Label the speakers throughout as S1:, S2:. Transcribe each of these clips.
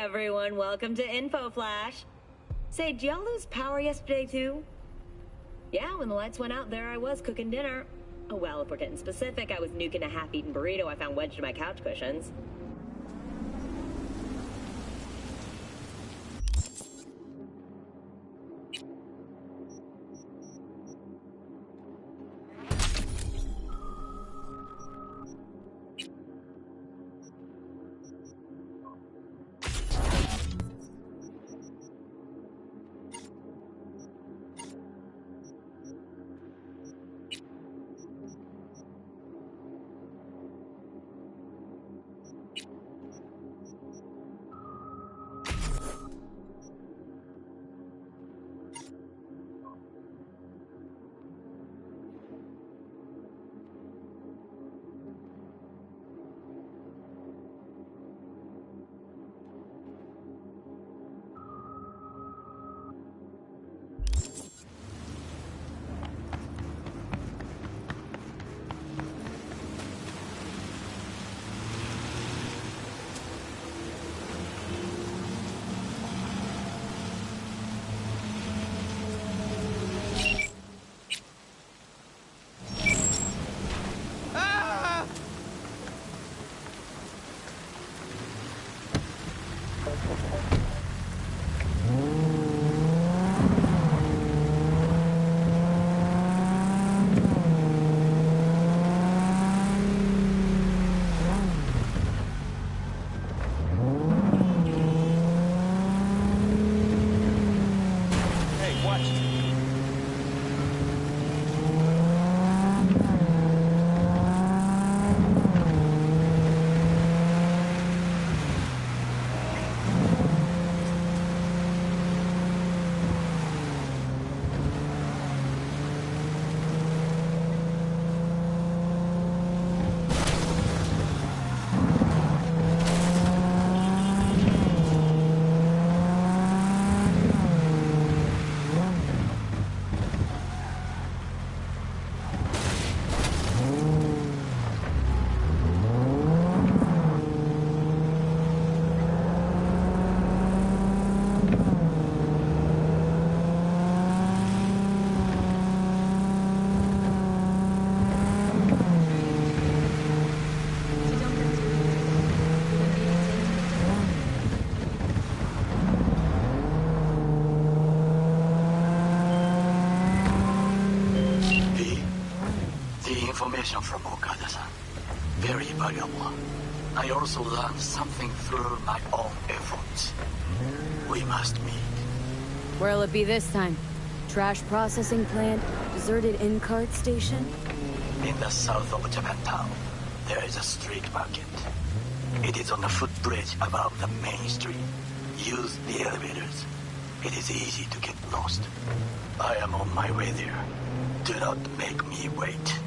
S1: everyone, welcome to Info Flash. Say, did y'all lose power yesterday too? Yeah, when the lights went out, there I was cooking dinner. Oh well, if we're getting specific, I was nuking a half-eaten burrito I found wedged in my couch cushions.
S2: Information from Okada-san. Very valuable. I also learned something through my own efforts. We must meet.
S3: Where'll it be this time? Trash processing plant? Deserted in-cart station?
S2: In the south of Japantown, there is a street market. It is on the footbridge above the main street. Use the elevators. It is easy to get lost. I am on my way there. Do not make me wait.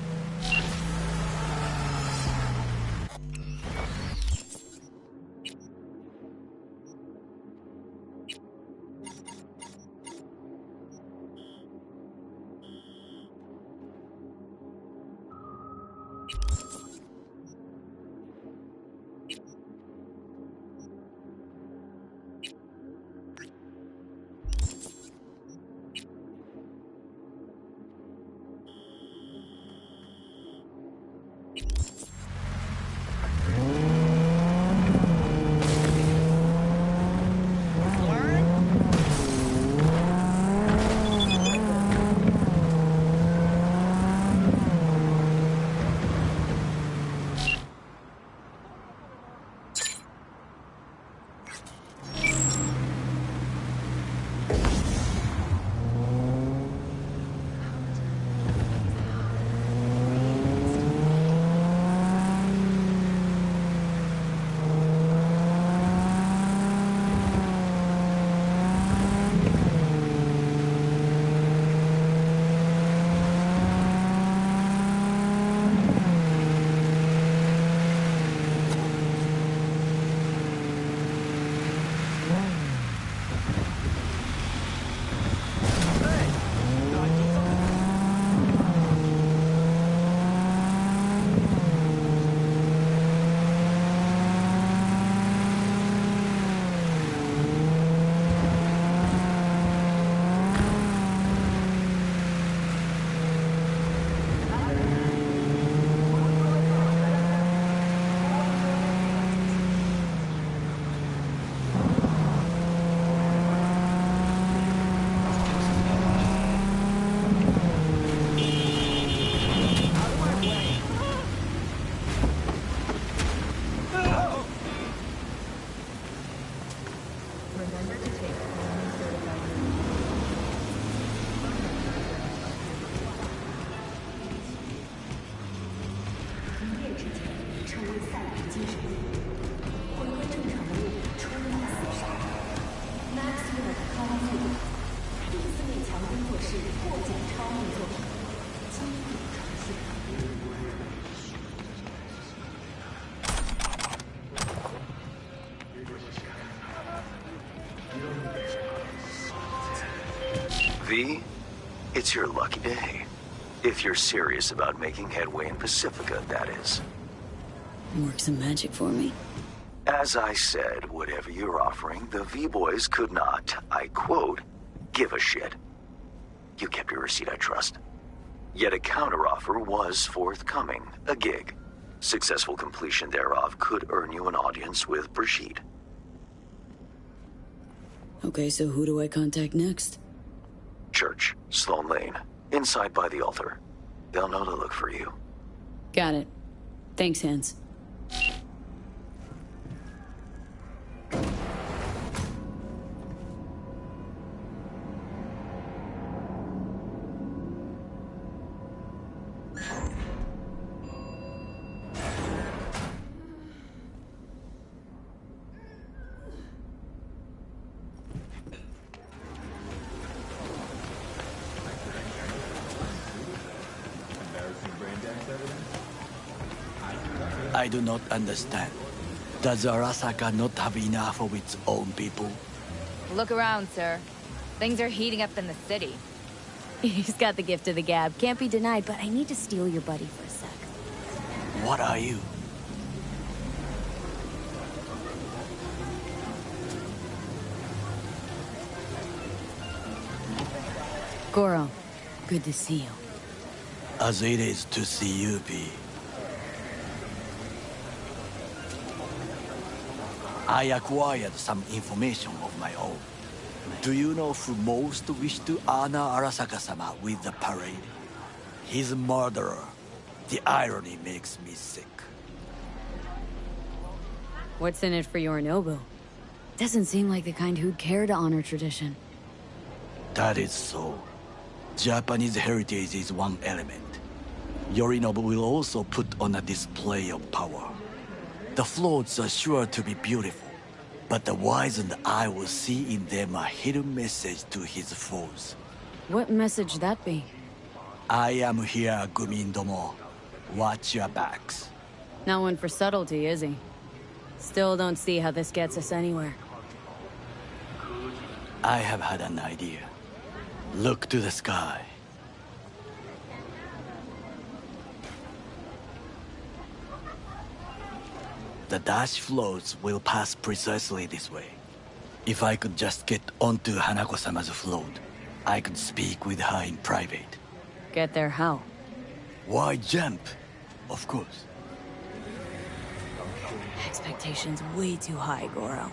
S4: It's your lucky day. If you're serious about making headway in Pacifica, that is.
S3: Work some magic for me.
S4: As I said, whatever you're offering, the V-Boys could not, I quote, give a shit. You kept your receipt, I trust. Yet a counteroffer was forthcoming, a gig. Successful completion thereof could earn you an audience with Brigitte.
S3: Okay, so who do I contact next?
S4: Church, Sloan Lane, inside by the altar. They'll know to look for you.
S3: Got it. Thanks, Hans.
S2: I do not understand. Does Arasaka not have enough of its own people?
S5: Look around, sir. Things are heating up in the city.
S3: He's got the gift of the gab. Can't be denied, but I need to steal your buddy for a sec.
S2: What are you?
S3: Goro, good to see you.
S2: As it is to see you, P. I acquired some information of my own. Do you know who most wished to honor Arasaka-sama with the parade? His murderer. The irony makes me sick.
S3: What's in it for Yorinobu? Doesn't seem like the kind who'd care to honor tradition.
S2: That is so. Japanese heritage is one element. Yorinobu will also put on a display of power. The floats are sure to be beautiful, but the wizened eye will see in them a hidden message to his foes.
S3: What message that be?
S2: I am here, Gumin Domo. Watch your backs.
S3: Not one for subtlety, is he? Still don't see how this gets us anywhere.
S2: I have had an idea. Look to the sky. The dash floats will pass precisely this way. If I could just get onto Hanako-sama's float, I could speak with her in private.
S3: Get there how?
S2: Why jump? Of course.
S3: Expectations way too high, Goro.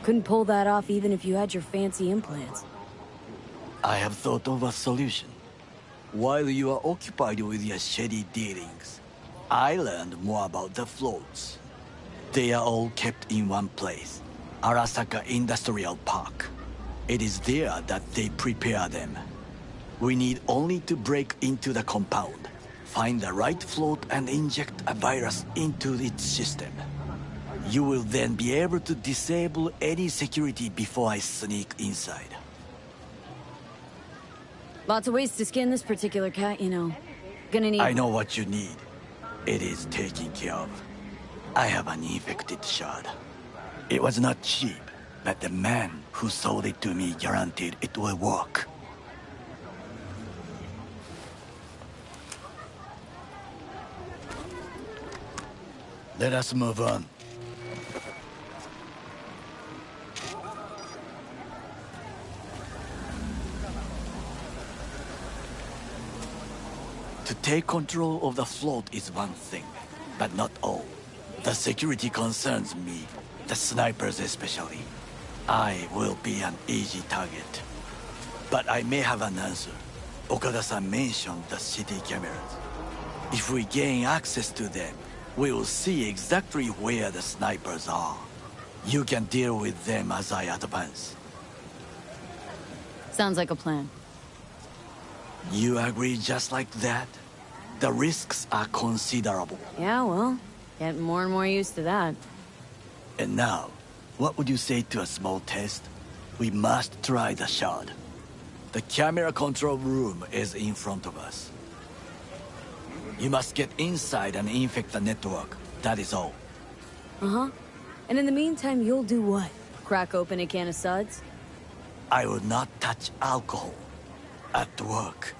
S3: Couldn't pull that off even if you had your fancy implants.
S2: I have thought of a solution. While you are occupied with your shady dealings, I learned more about the floats. They are all kept in one place, Arasaka Industrial Park. It is there that they prepare them. We need only to break into the compound, find the right float and inject a virus into its system. You will then be able to disable any security before I sneak inside.
S3: Lots of ways to skin this particular cat, you know. Gonna need...
S2: I know what you need. It is taken care of. I have an infected shard. It was not cheap, but the man who sold it to me guaranteed it will work. Let us move on. To take control of the float is one thing, but not all. The security concerns me, the snipers especially. I will be an easy target. But I may have an answer. Okada-san mentioned the city cameras. If we gain access to them, we will see exactly where the snipers are. You can deal with them as I advance.
S3: Sounds like a plan.
S2: You agree just like that? The risks are considerable.
S3: Yeah, well, getting more and more used to that.
S2: And now, what would you say to a small test? We must try the shard. The camera control room is in front of us. You must get inside and infect the network. That is all.
S3: Uh-huh. And in the meantime, you'll do what? Crack open a can of suds?
S2: I will not touch alcohol. At work,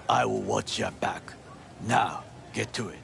S2: I will watch your back. Now, get to it.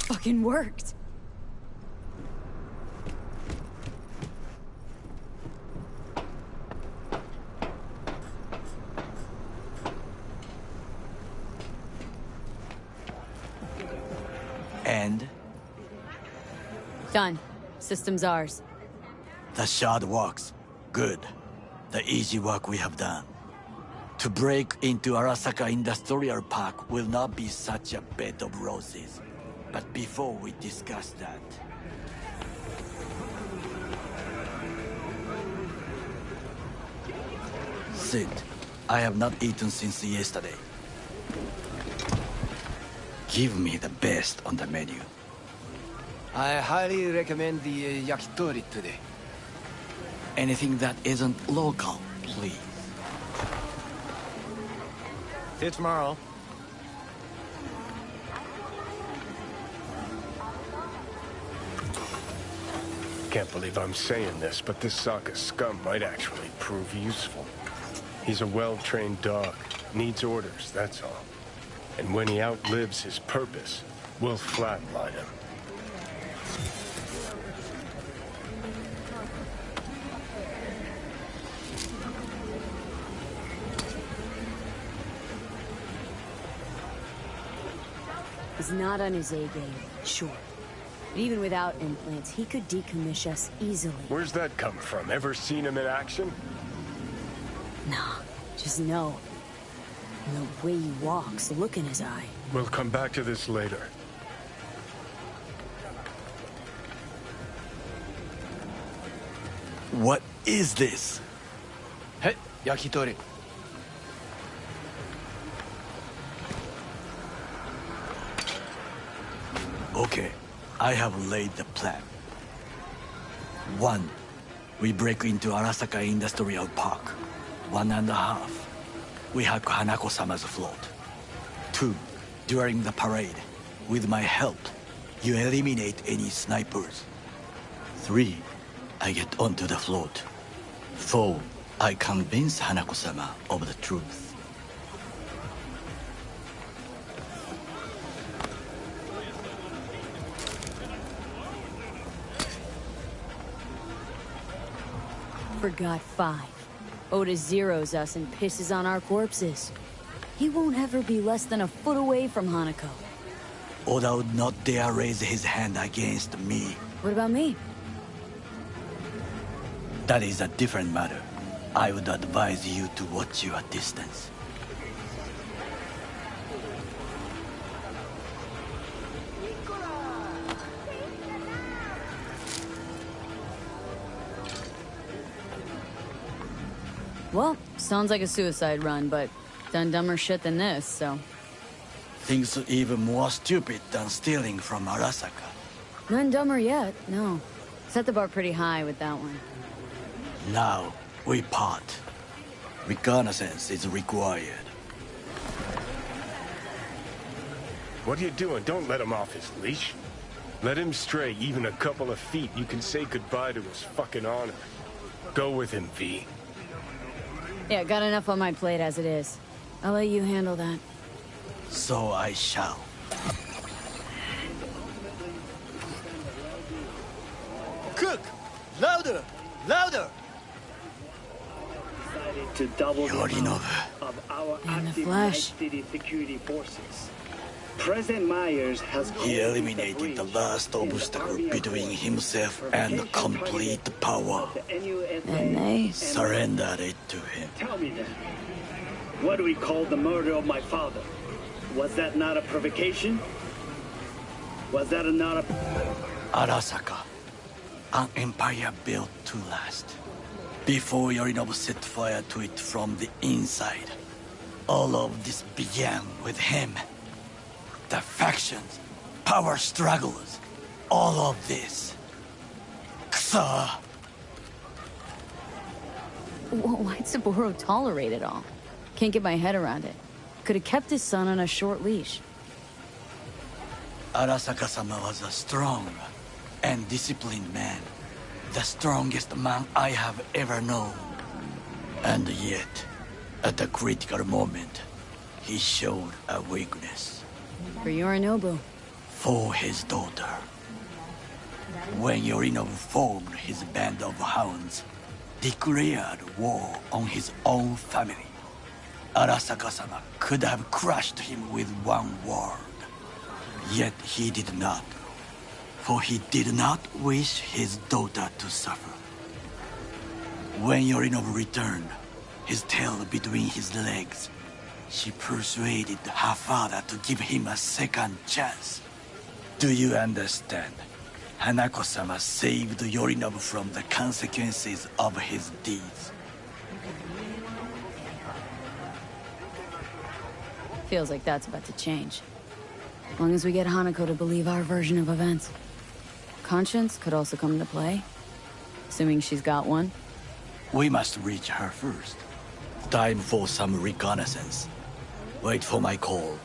S3: Fucking worked.
S2: And?
S3: Done. System's ours.
S2: The shard works. Good. The easy work we have done. To break into Arasaka Industrial Park will not be such a bed of roses. But before we discuss that... Sid, I have not eaten since yesterday. Give me the best on the menu.
S6: I highly recommend the yakitori today.
S2: Anything that isn't local, please.
S6: See you tomorrow.
S7: Can't believe I'm saying this, but this Sokka scum might actually prove useful. He's a well-trained dog. Needs orders, that's all. And when he outlives his purpose, we'll flatline him.
S3: He's not on his A-game, sure. But even without implants, he could decommission us easily.
S7: Where's that come from? Ever seen him in action?
S3: Nah, just know. And the way he walks, the look in his eye.
S7: We'll come back to this later.
S2: What is this?
S6: Hey, yakitori.
S2: Okay, I have laid the plan. 1. We break into Arasaka Industrial Park. 1.5. We hack Hanako-sama's float. 2. During the parade, with my help, you eliminate any snipers. 3. I get onto the float. 4. I convince Hanako-sama of the truth.
S3: Forgot 5. Oda zeroes us and pisses on our corpses. He won't ever be less than a foot away from Hanako.
S2: Oda would not dare raise his hand against me.
S3: What about me?
S2: That is a different matter. I would advise you to watch your distance.
S3: Well, sounds like a suicide run, but done dumber shit than this, so...
S2: Things even more stupid than stealing from Arasaka.
S3: None dumber yet, no. Set the bar pretty high with that one.
S2: Now, we part. Reconnaissance is required.
S7: What are you doing? Don't let him off his leash. Let him stray even a couple of feet. You can say goodbye to his fucking honor. Go with him, V.
S3: Yeah, got enough on my plate as it is. I'll let you handle that.
S2: So I shall. Cook! Louder! Louder!
S8: To double the
S2: Yorinobu.
S8: amount of our
S3: In the
S8: active
S3: flesh.
S8: Night City security forces. President Myers has
S2: He eliminated the last obstacle between himself and complete power.
S3: And they...
S2: Surrendered it to him.
S8: Tell me then, what do we call the murder of my father? Was that not a provocation? Was that not a...
S2: Arasaka, an empire built to last. Before Yorinobu set fire to it from the inside, all of this began with him. The factions, power struggles, all of this. Kusa!
S3: Why'd Saburo tolerate it all? Can't get my head around it. Could have kept his son on a short leash.
S2: Arasaka-sama was a strong and disciplined man. The strongest man I have ever known. And yet, at a critical moment, he showed a weakness.
S3: For Yorinobu.
S2: For his daughter. When Yorinobu formed his band of hounds, declared war on his own family, Arasaka-sama could have crushed him with one word. Yet he did not. For he did not wish his daughter to suffer. When Yorinobu returned, his tail between his legs, she persuaded her father to give him a second chance. Do you understand? Hanako-sama saved Yorinobu from the consequences of his deeds.
S3: Feels like that's about to change. As long as we get Hanako to believe our version of events. Conscience could also come into play. Assuming she's got one.
S2: We must reach her first. Time for some reconnaissance. Wait for my call.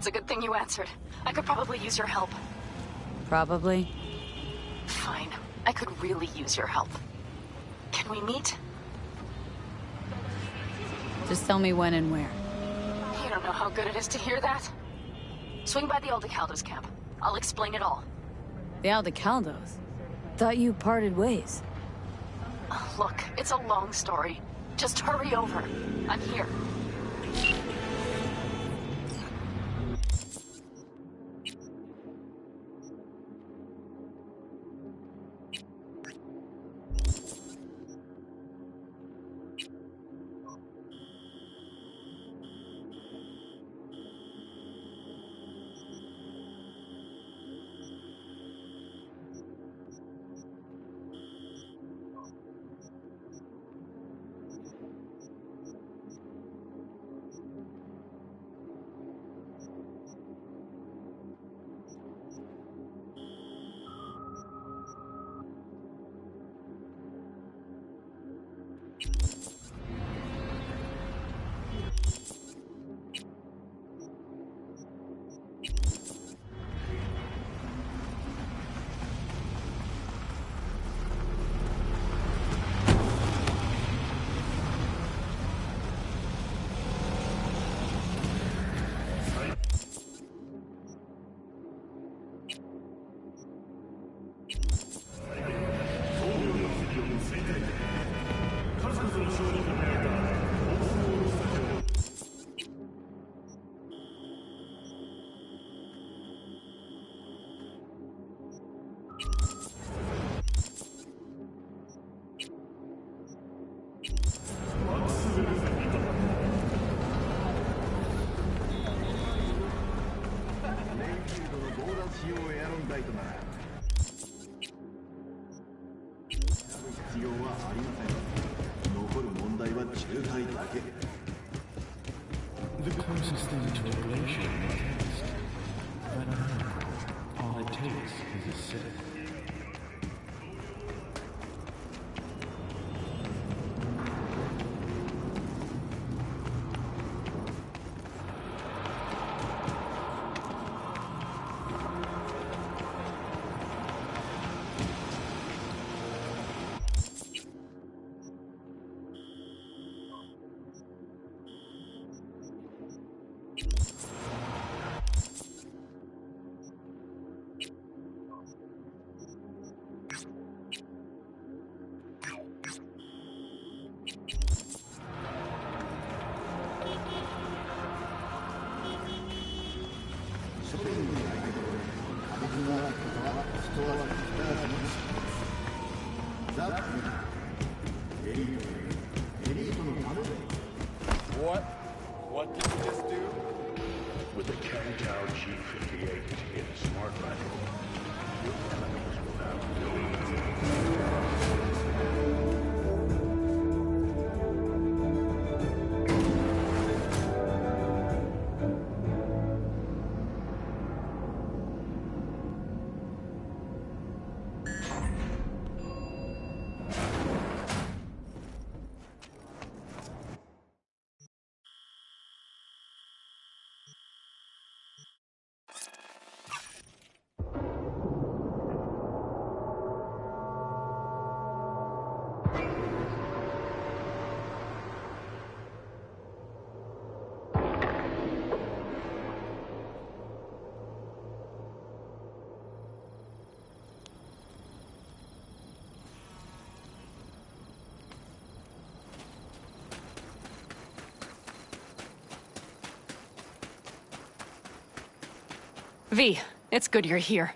S9: It's a good thing you answered. I could probably use your help.
S3: Probably.
S9: Fine. I could really use your help. Can we meet?
S3: Just tell me when and where.
S9: You don't know how good it is to hear that. Swing by the Aldecaldos camp. I'll explain it all.
S3: The Aldecaldos? Thought you parted ways.
S9: Look, it's a long story. Just hurry over. I'm here.
S10: The closest thing to a glacier in taste. But all it takes is a sip.
S7: What does this do? With the Kangtao G58 in a smart rifle, your enemies will have no...
S5: V, it's good you're here.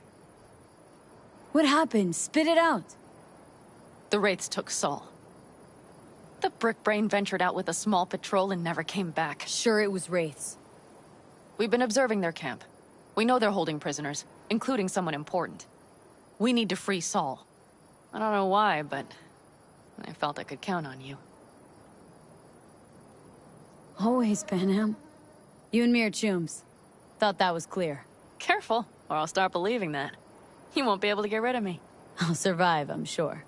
S3: What happened? Spit it out.
S5: The Wraiths took Saul. The Brick Brain ventured out with a small patrol and never came back.
S3: Sure, it was Wraiths.
S5: We've been observing their camp. We know they're holding prisoners, including someone important. We need to free Saul. I don't know why, but I felt I could count on you.
S3: Always, Panam. You and me are chums. Thought that was clear.
S5: Careful, or I'll start believing that. You won't be able to get rid of me.
S3: I'll survive, I'm sure.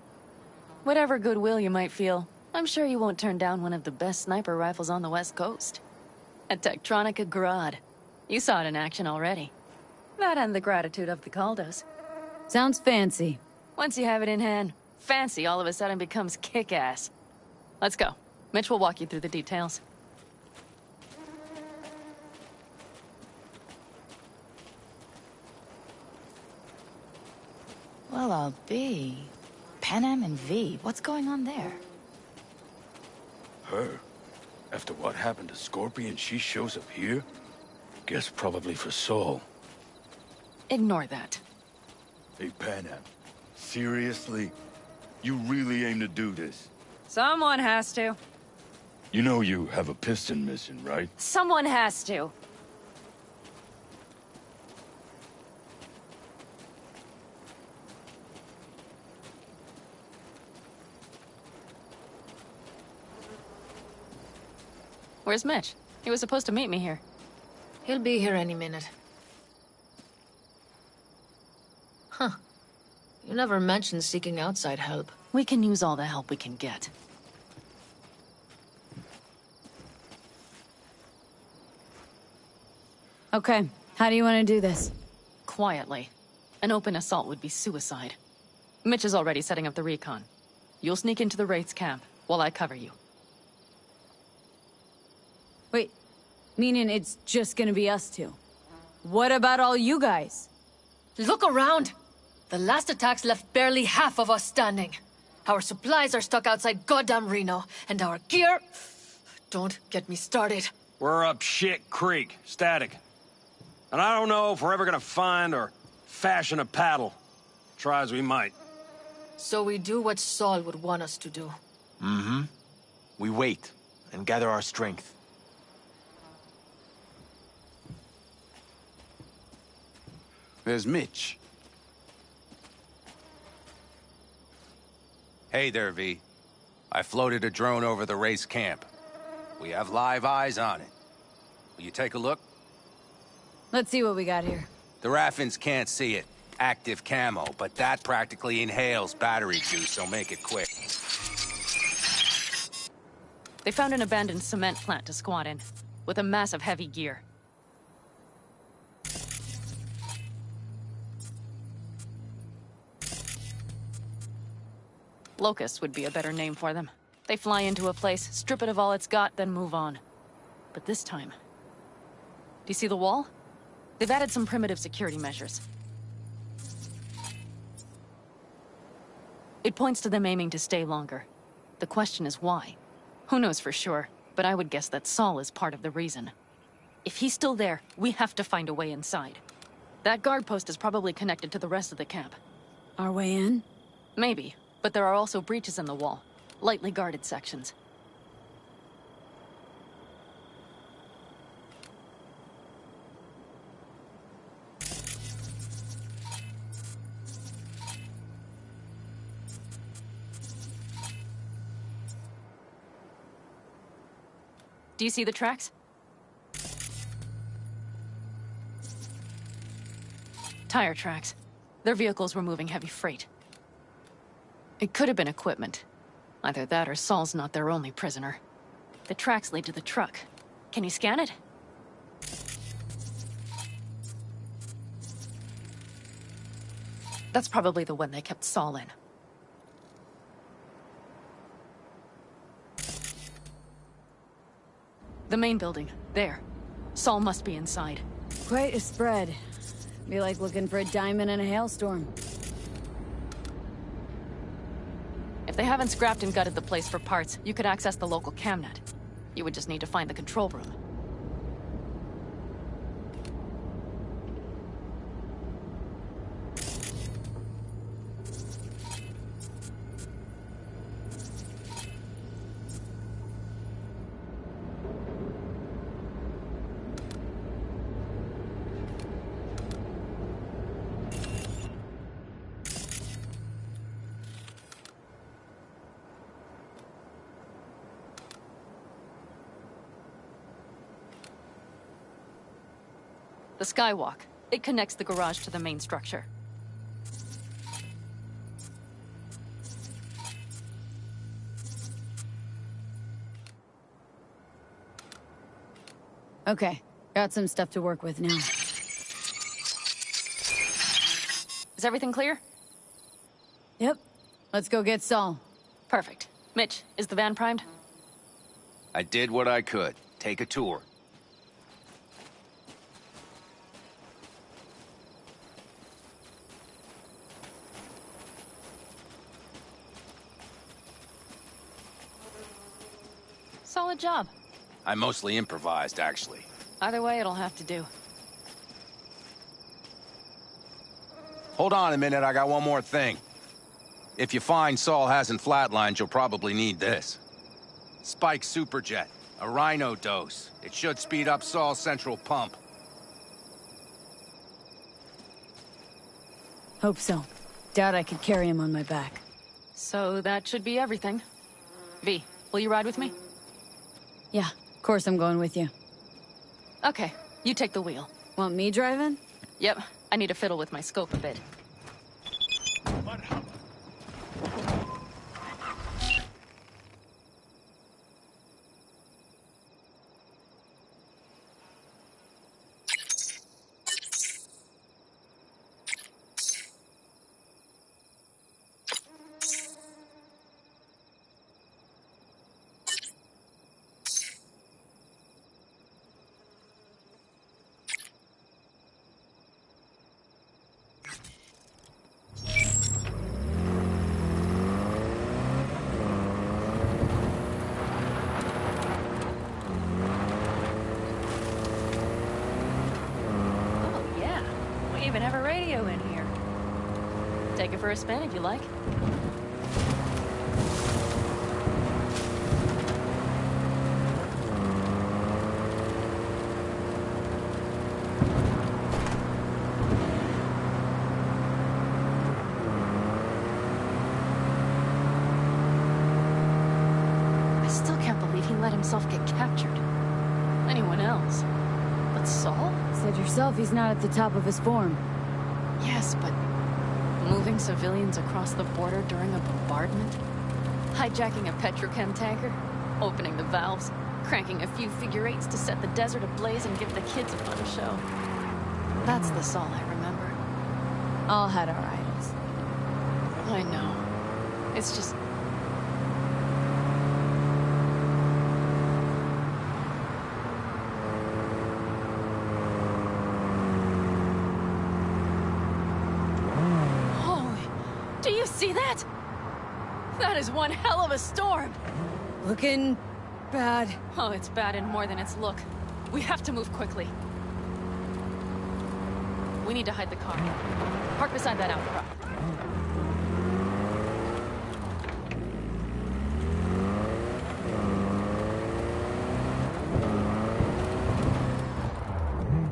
S5: Whatever goodwill you might feel, I'm sure you won't turn down one of the best sniper rifles on the West Coast. A Tektronica Grad. You saw it in action already. That and the gratitude of the Caldos.
S3: Sounds fancy.
S5: Once you have it in hand, fancy all of a sudden becomes kick-ass. Let's go. Mitch will walk you through the details.
S9: Well, I'll be. Panam and V, what's going on there?
S2: Her? After what happened to Scorpion, she shows up here? Guess probably for Saul.
S5: Ignore that.
S11: Hey, Panam. Seriously? You really aim to do this?
S5: Someone has to.
S11: You know you have a piston mission, right?
S5: Someone has to. Where's Mitch? He was supposed to meet me here.
S9: He'll be here any minute. Huh. You never mentioned seeking outside help.
S5: We can use all the help we can get.
S3: Okay, how do you want to do this?
S5: Quietly. An open assault would be suicide. Mitch is already setting up the recon. You'll sneak into the Wraith's camp, while I cover you.
S3: Wait, meaning it's just gonna be us two? What about all you guys?
S9: Look around! The last attacks left barely half of us standing. Our supplies are stuck outside goddamn Reno, and our gear... Don't get me started.
S12: We're up Shit Creek, static. And I don't know if we're ever gonna find or fashion a paddle. Try as we might.
S9: So we do what Saul would want us to do.
S13: Mm-hmm. We wait, and gather our strength.
S14: There's Mitch.
S13: Hey there, V. I floated a drone over the race camp. We have live eyes on it. Will you take a look?
S3: Let's see what we got here.
S13: The Raffins can't see it. Active camo, but that practically inhales battery juice, so make it quick.
S5: They found an abandoned cement plant to squat in, with a massive heavy gear. Locusts would be a better name for them. They fly into a place, strip it of all it's got, then move on. But this time... Do you see the wall? They've added some primitive security measures. It points to them aiming to stay longer. The question is why? Who knows for sure, but I would guess that Saul is part of the reason. If he's still there, we have to find a way inside. That guard post is probably connected to the rest of the camp.
S3: Our way in?
S5: Maybe, but there are also breaches in the wall. Lightly guarded sections. Do you see the tracks? Tire tracks. Their vehicles were moving heavy freight. It could have been equipment. Either that or Saul's not their only prisoner. The tracks lead to the truck. Can you scan it? That's probably the one they kept Saul in. The main building. There. Saul must be inside.
S3: Quite a spread. Be like looking for a diamond in a hailstorm.
S5: If they haven't scrapped and gutted the place for parts, you could access the local camnet. You would just need to find the control room. The skywalk. It connects the garage to the main structure.
S3: Okay, got some stuff to work with now.
S5: Is everything clear?
S3: Yep. Let's go get Saul.
S5: Perfect. Mitch, is the van primed?
S13: I did what I could. Take a tour.
S5: Solid job.
S13: I mostly improvised, actually.
S5: Either way, it'll have to do.
S13: Hold on a minute, I got one more thing. If you find Saul hasn't flatlined, you'll probably need this. Spike Superjet, a Rhino dose. It should speed up Saul's central pump.
S3: Hope so. Doubt I could carry him on my back.
S5: So that should be everything. V, will you ride with me?
S3: Yeah, of course I'm going with you.
S5: Okay, you take the wheel.
S3: Want me driving?
S5: Yep, I need to fiddle with my scope a bit. We even have a radio in here. Take it for a spin if you like. let himself get captured. Anyone else? But Saul?
S3: Said yourself he's not at the top of his form.
S5: Yes, but moving civilians across the border during a bombardment? Hijacking a petrochem tanker? Opening the valves? Cranking a few figure-eights to set the desert ablaze and give the kids a fun show? That's the Saul I remember.
S3: All had our idols.
S5: I know. It's just... Do you see that? That is one hell of a storm!
S3: Looking... bad.
S5: Oh, it's bad in more than its look. We have to move quickly. We need to hide the car. Park beside that outcrop.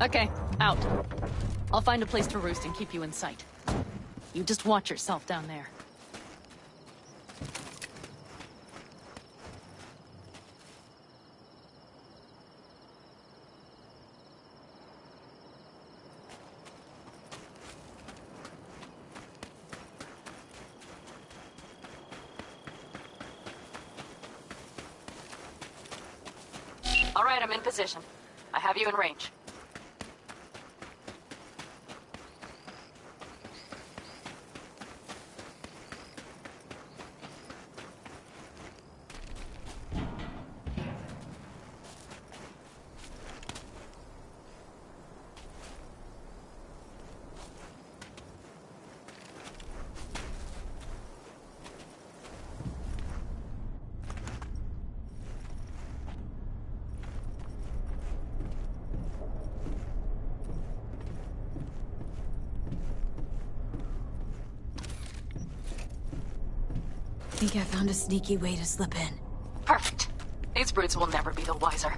S5: Okay, out. I'll find a place to roost and keep you in sight. You just watch yourself down there. All right, I'm in position. I have you in range.
S3: I think I found a sneaky way to slip in.
S5: Perfect. These brutes will never be the wiser.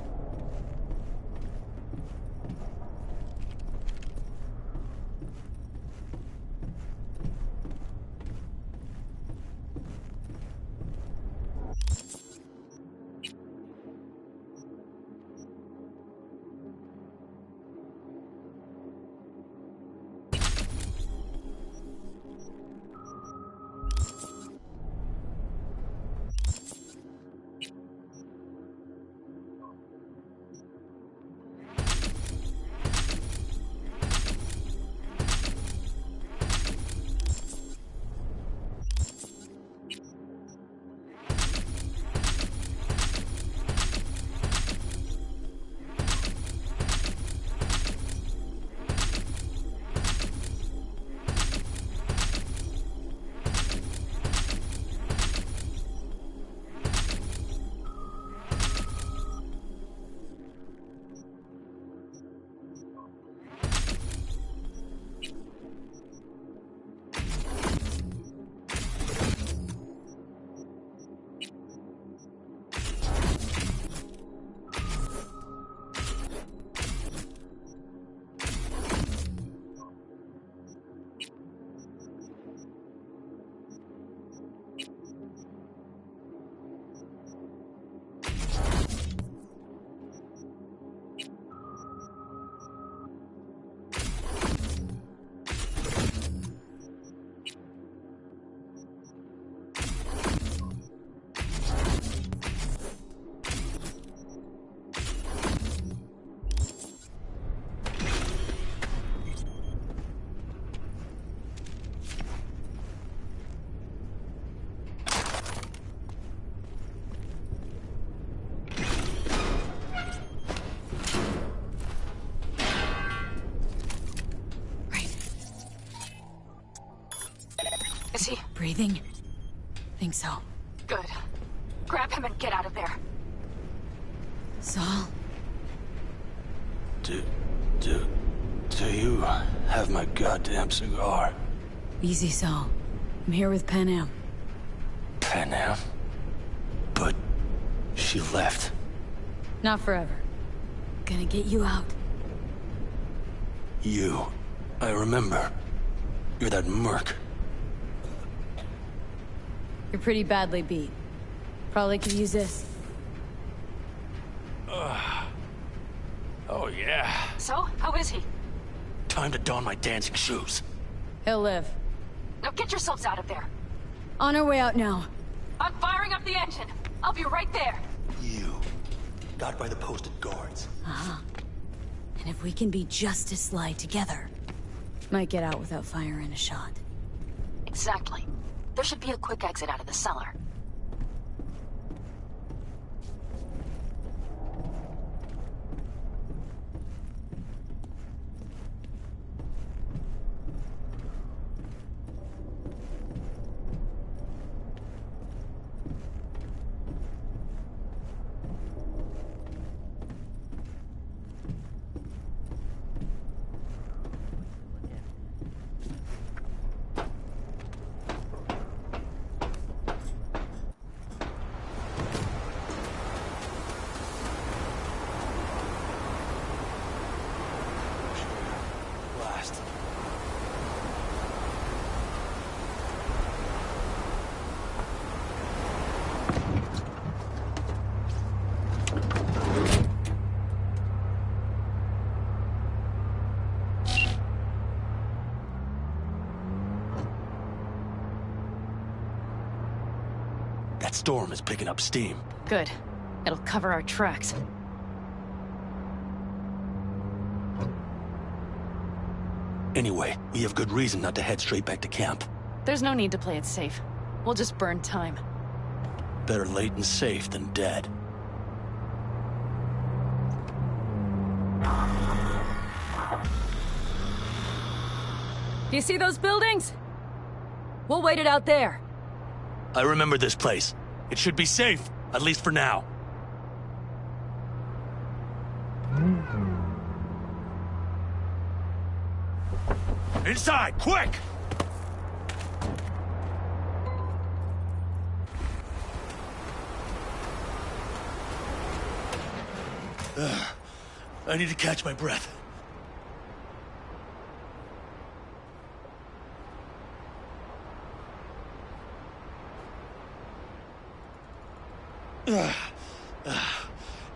S5: Is he
S3: breathing? Think so.
S5: Good. Grab him and get out of there.
S3: Saul?
S2: Do you have my goddamn cigar?
S3: Easy, Saul. I'm here with Pan Am.
S2: Pan Am? But she left.
S3: Not forever. Gonna get you out.
S2: You. I remember. You're that merc.
S3: You're pretty badly beat. Probably could use this.
S12: Oh, yeah.
S5: So, how is he?
S12: Time to don my dancing shoes.
S3: He'll live.
S5: Now get yourselves out of there.
S3: On our way out now.
S5: I'm firing up the engine. I'll be right there.
S2: You. Got by the posted guards.
S3: Uh-huh. And if we can be just as sly together, might get out without firing a shot.
S5: Exactly. There should be a quick exit out of the cellar.
S2: Blast.
S12: That storm is picking up steam.
S5: Good. It'll cover our tracks.
S12: Anyway, we have good reason not to head straight back to camp.
S5: There's no need to play it safe. We'll just burn time.
S12: Better late and safe than dead.
S3: Do you see those buildings? We'll wait it out there.
S12: I remember this place. It should be safe, at least for now. Inside, quick! I need to catch my breath.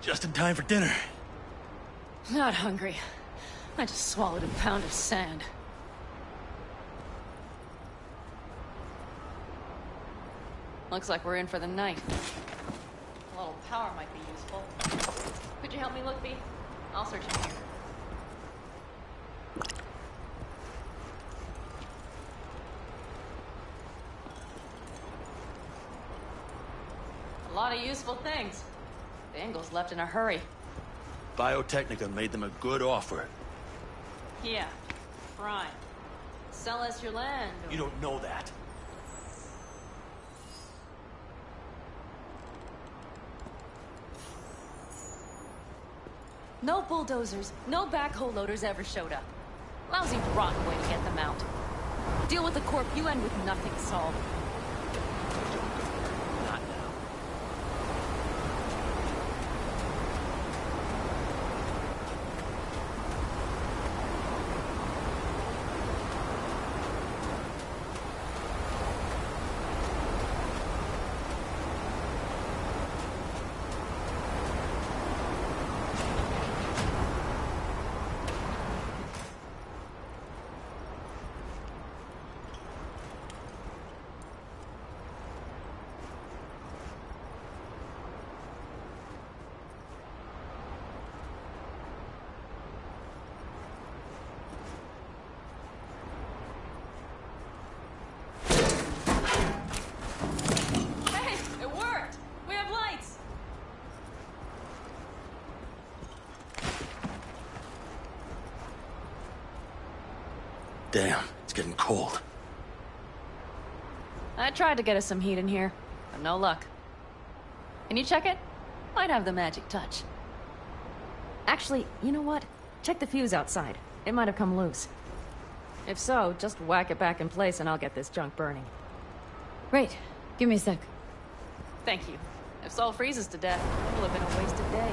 S12: Just in time for dinner.
S5: Not hungry. I just swallowed a pound of sand. Looks like we're in for the night. A little power might be useful. Could you help me look, B? I'll search in here. A lot of useful things. The Engels left in a hurry.
S12: Biotechnica made them a good offer.
S5: Yeah, prime. Sell us your land.
S12: You don't know that.
S5: No bulldozers, no backhoe loaders ever showed up. Lousy, rotten way to get them out. Deal with the corp, you end with nothing solved.
S12: Not now. Damn, it's getting cold.
S5: I tried to get us some heat in here, but no luck. Can you check it? Might have the magic touch. Actually, you know what? Check the fuse outside. It might have come loose. If so, just whack it back in place and I'll get this junk burning.
S3: Right. Give me a sec.
S5: Thank you. If Sol freezes to death, it will have been a wasted day.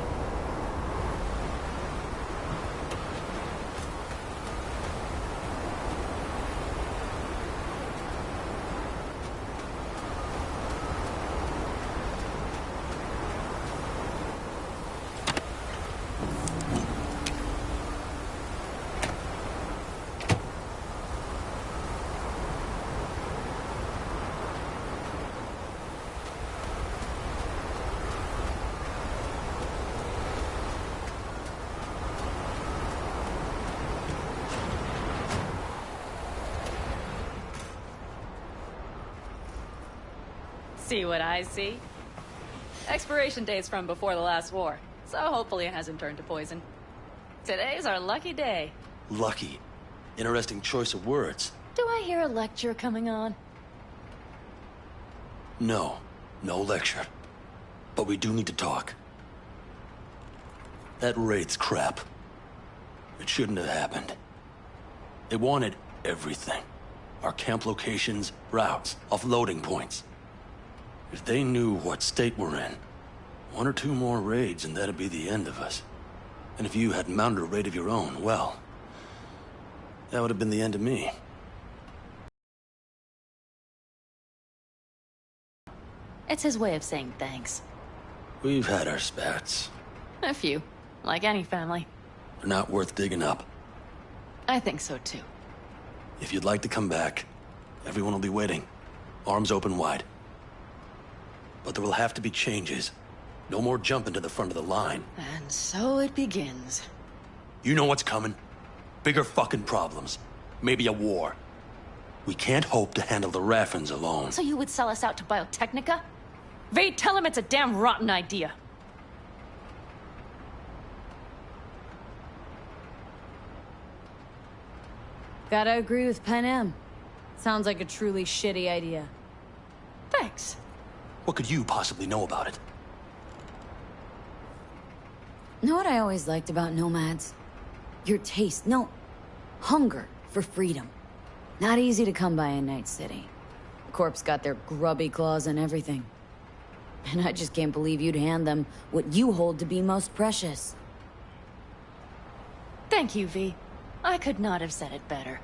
S5: See what I see? Expiration date's from before the last war, so hopefully it hasn't turned to poison. Today's our lucky day.
S14: Lucky. Interesting choice of words.
S5: Do I hear a lecture coming on?
S14: No. No lecture. But we do need to talk. That raid's crap. It shouldn't have happened. They wanted everything. Our camp locations, routes, offloading points. If they knew what state we're in, 1 or 2 more raids and that'd be the end of us. And if you had mounted a raid of your own, well, that would have been the end of me.
S5: It's his way of saying thanks.
S14: We've had our spats.
S5: A few, like any family.
S14: They're not worth digging up.
S5: I think so too.
S14: If you'd like to come back, everyone will be waiting. Arms open wide. But there will have to be changes. No more jumping to the front of the line.
S5: And so it begins.
S14: You know what's coming. Bigger fucking problems. Maybe a war. We can't hope to handle the Raffens alone.
S5: So you would sell us out to Biotechnica? Vade, tell him it's a damn rotten idea.
S3: Gotta agree with Pen M. Sounds like a truly shitty idea.
S5: Thanks.
S14: What could you possibly know about it?
S3: Know what I always liked about nomads? Your taste, no, hunger for freedom. Not easy to come by in Night City. The Corps got their grubby claws and everything. And I just can't believe you'd hand them what you hold to be most precious.
S5: Thank you, V. I could not have said it better.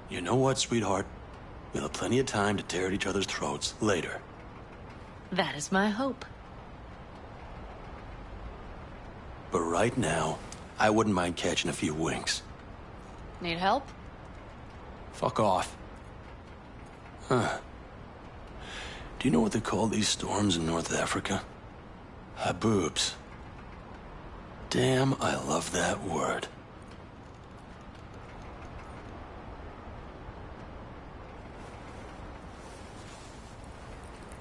S14: You know what, sweetheart? We'll have plenty of time to tear at each other's throats later.
S5: That is my hope.
S14: But right now, I wouldn't mind catching a few winks.
S5: Need help?
S14: Fuck off. Huh. Do you know what they call these storms in North Africa? Haboobs. Damn, I love that word.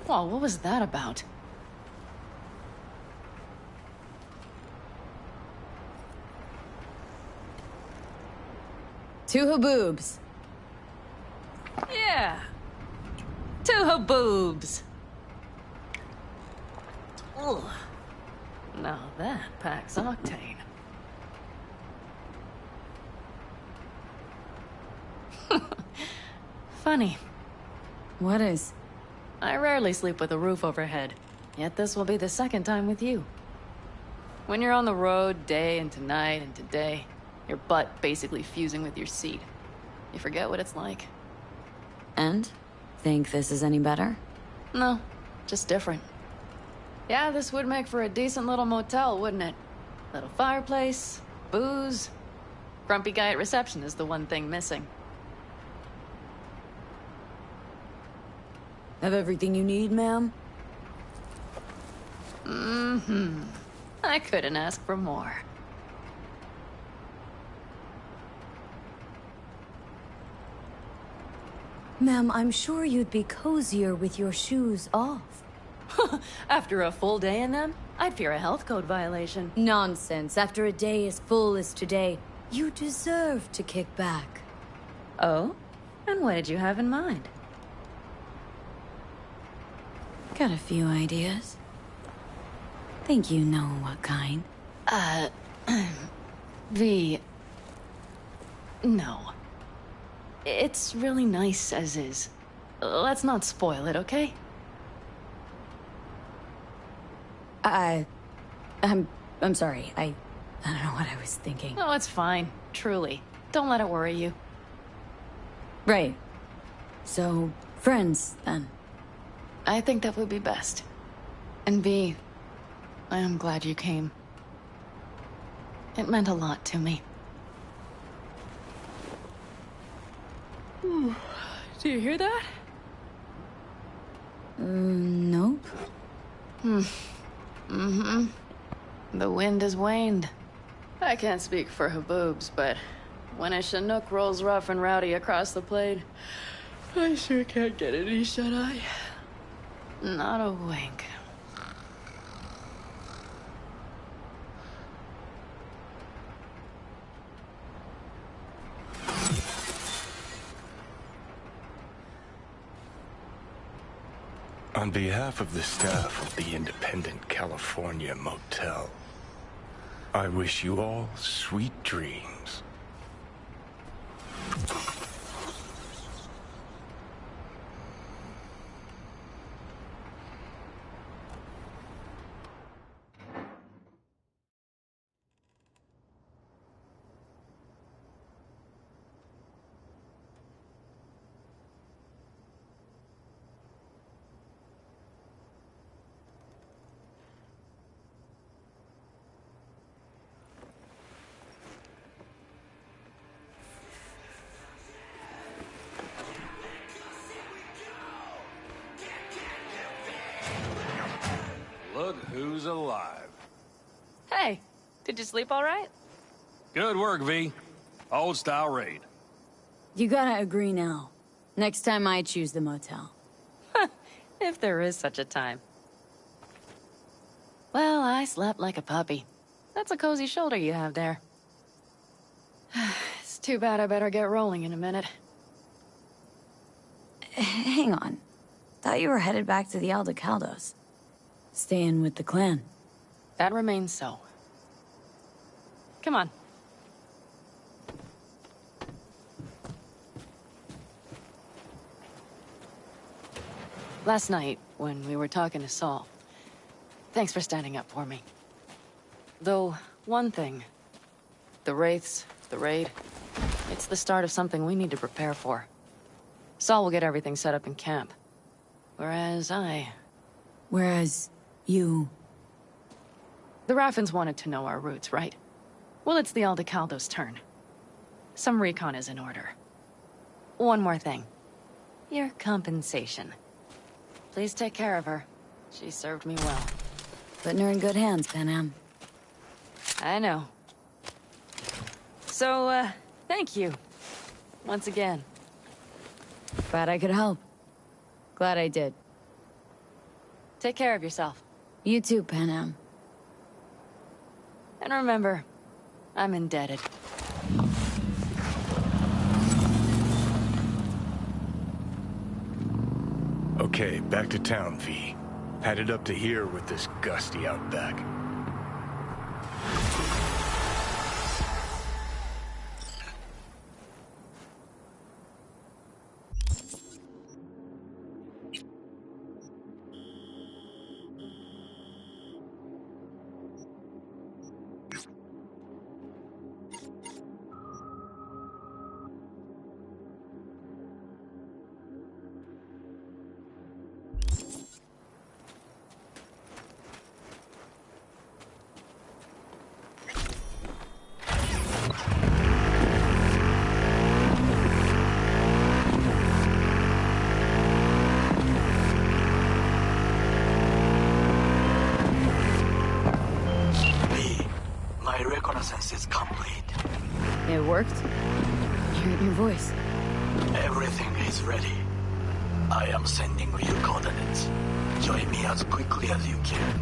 S5: Whoa, what was that about?
S3: Two haboobs.
S5: Yeah. Two haboobs. Ugh. Now that packs octane. Funny.
S3: What is?
S5: I rarely sleep with a roof overhead, yet this will be the second time with you. When you're on the road day into night into day, your butt basically fusing with your seat, you forget what it's like.
S3: And? Think this is any better?
S5: No, just different. Yeah, this would make for a decent little motel, wouldn't it? Little fireplace, booze. Grumpy guy at reception is the one thing missing.
S3: Have everything you need, ma'am?
S5: Mm-hmm. I couldn't ask for more.
S3: Ma'am, I'm sure you'd be cozier with your shoes off.
S5: After a full day in them, I'd fear a health code violation.
S3: Nonsense. After a day as full as today, you deserve to kick back.
S5: Oh? And what did you have in mind?
S3: Got a few ideas. Think you know what kind.
S5: V... No. It's really nice as is. Let's not spoil it, okay?
S3: I'm sorry. I don't know what I was thinking.
S5: No, it's fine. Truly. Don't let it worry you.
S3: Right. So, friends, then.
S5: I think that would be best. And V, I am glad you came. It meant a lot to me. Do you hear that?
S3: Nope.
S5: Mm-hmm. The wind has waned. I can't speak for Haboobs, but when a Chinook rolls rough and rowdy across the plain, I sure can't get any shut-eye. Not a wink.
S7: On behalf of the staff of the Independent California Motel, I wish you all sweet dreams.
S12: Look who's alive.
S5: Hey, did you sleep all right?
S12: Good work, V. Old style raid.
S3: You gotta agree now. Next time I choose the motel.
S5: If there is such a time. Well, I slept like a puppy. That's a cozy shoulder you have there. It's too bad I better get rolling in a minute.
S3: Hang on. Thought you were headed back to the Aldecaldos. Staying with the clan.
S5: That remains so. Come on. Last night, when we were talking to Saul, thanks for standing up for me. Though, one thing. The Wraiths, the raid, it's the start of something we need to prepare for. Saul will get everything set up in camp. Whereas
S3: you...
S5: The Raffins wanted to know our routes, right? Well, it's the Aldecaldos' turn. Some recon is in order. One more thing. Your compensation. Please take care of her. She served me well.
S3: Putting her in good hands, Panam.
S5: I know. So, thank you. Once again.
S3: Glad I could help. Glad I did.
S5: Take care of yourself.
S3: You too, Panam.
S5: And remember, I'm indebted.
S7: Okay, back to town, V. Headed up to here with this gusty outback.
S2: My reconnaissance is complete.
S3: It worked? Hearing your voice.
S2: Everything is ready. I am sending you coordinates. Join me as quickly as you can.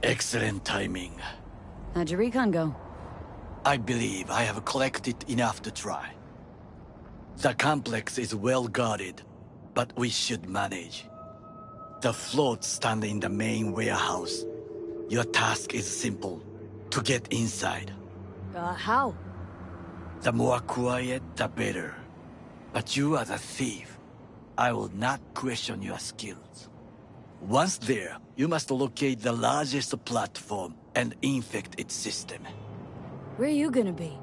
S2: Excellent timing.
S3: How'd your recon go?
S2: I believe I have collected enough to try. The complex is well guarded, but we should manage. The floats stand in the main warehouse. Your task is simple: to get inside.
S3: How?
S2: The more quiet, the better. But you are the thief. I will not question your skills. Once there, you must locate the largest platform and infect its system.
S3: Where are you gonna be?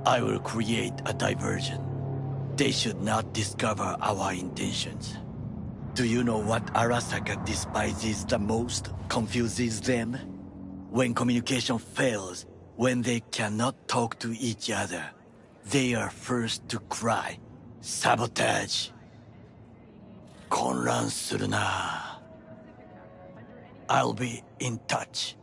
S2: I will create a diversion. They should not discover our intentions. Do you know what Arasaka despises the most, confuses them? When communication fails, when they cannot talk to each other, they are first to cry, sabotage. 混乱するな. I'll be in touch.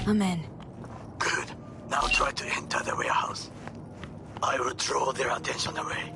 S3: I'm in.
S2: Good. Now try to enter the warehouse. I will draw their attention away.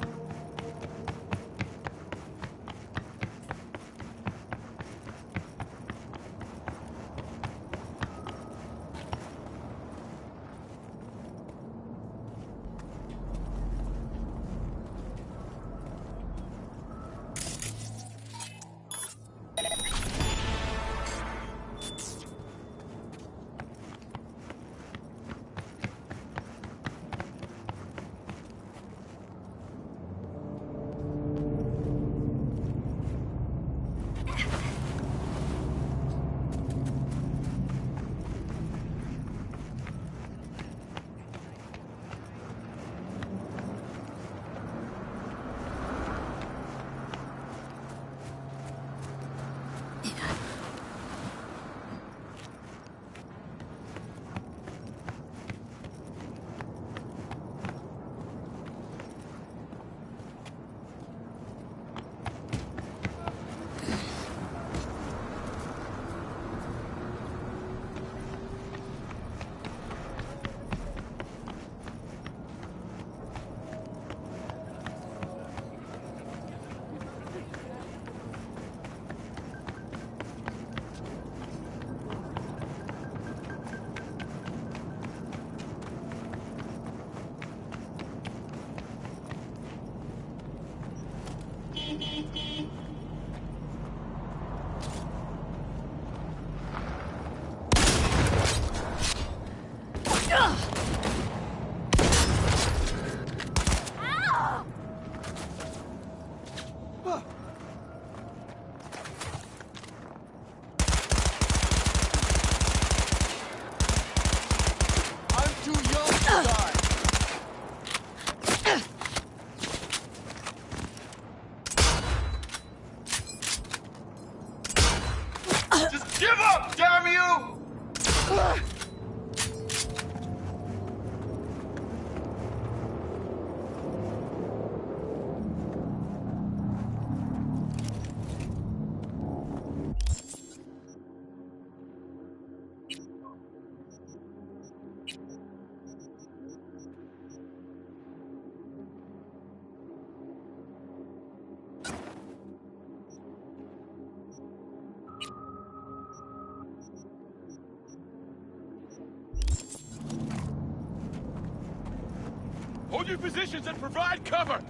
S7: Hold your positions and provide cover!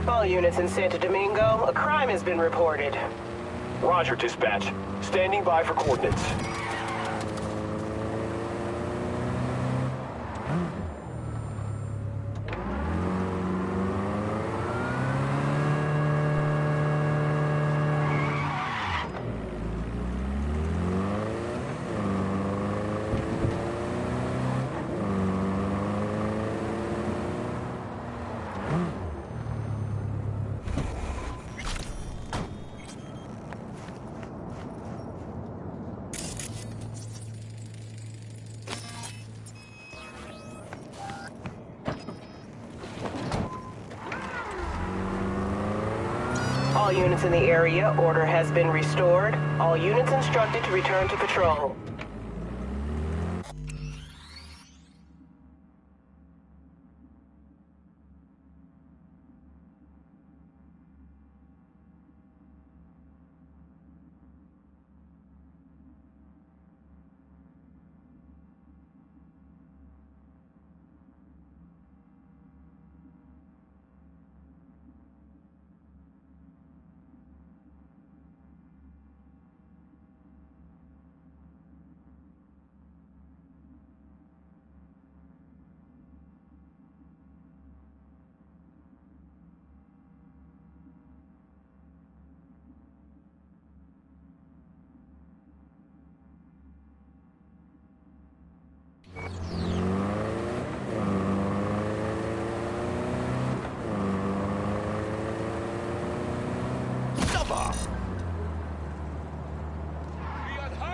S15: All units in Santo Domingo, a crime has been reported.
S16: Roger, dispatch. Standing by for coordinates.
S15: All units in the area, order has been restored. All units instructed to return to patrol.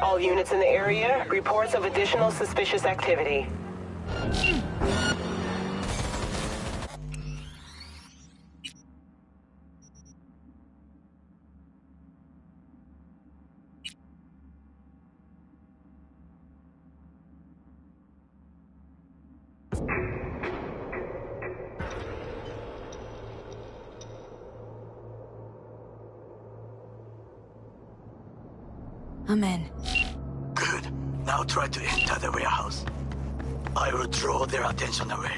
S15: All units in the area, reports of additional suspicious activity.
S3: I'm in.
S2: Good. Now try to enter the warehouse. I will draw their attention away.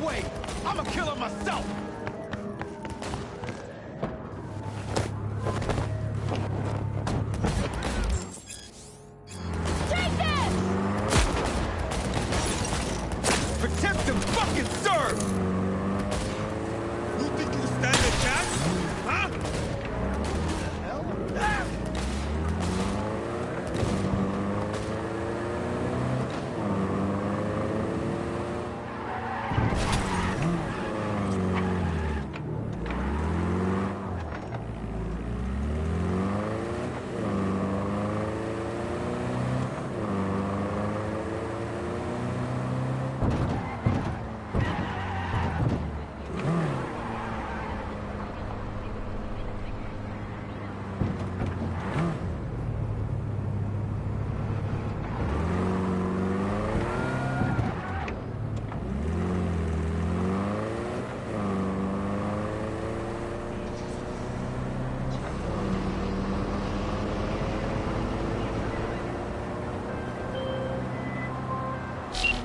S13: Way! I'm a killer myself!
S17: Take that! Fucking serve! You think you stand a chance? Huh? The hell? Ah!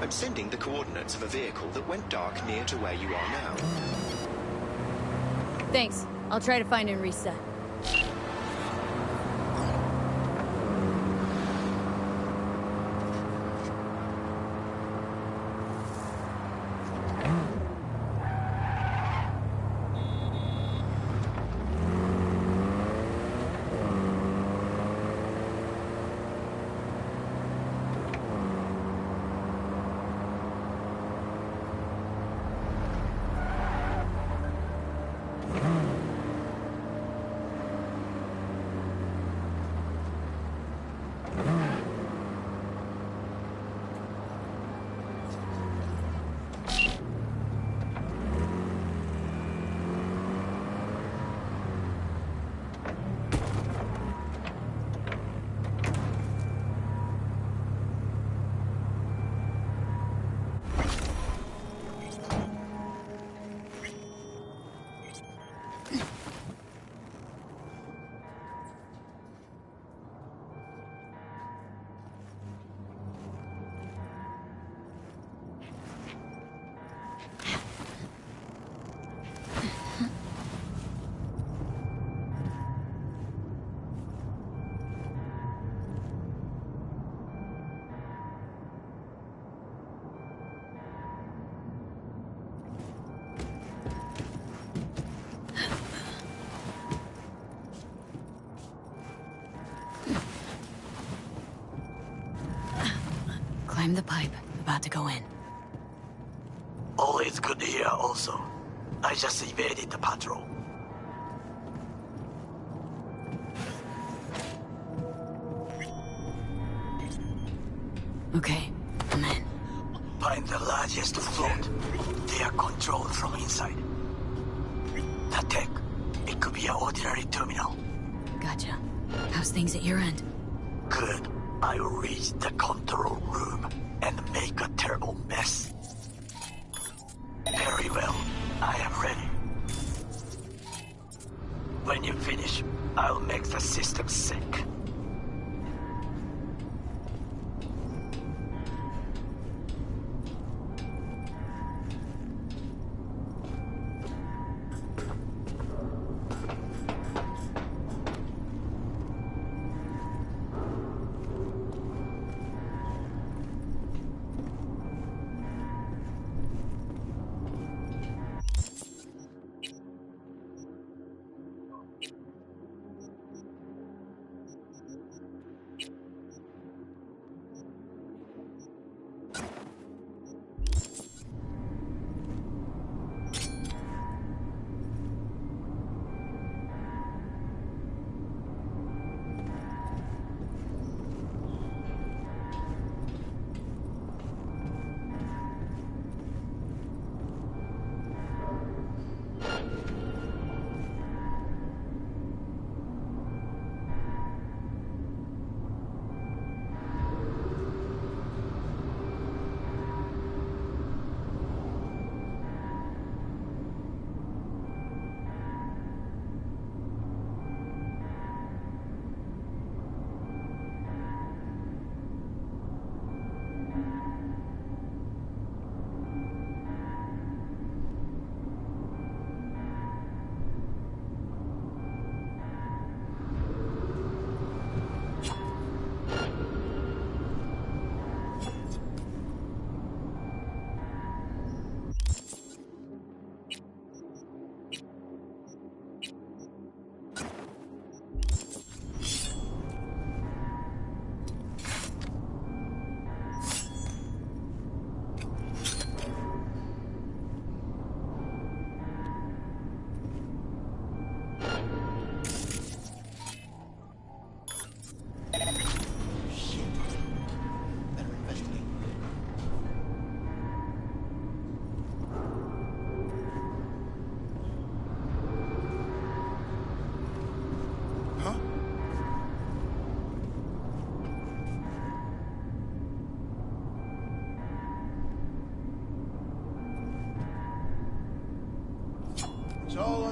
S18: I'm sending the coordinates of a vehicle that went dark near to where you are now.
S3: Thanks. I'll try to find and reset. Climb the pipe. About to go in.
S2: Always good here also. I just evaded the patrol.
S3: Okay, I'm in.
S2: Find the largest float. They are controlled from inside. The tech. It could be an ordinary terminal.
S3: Gotcha. How's things at your end?
S2: Good. I will reach the control room and make a terrible mess. Very well. I am ready. When you finish, I'll make the system sync.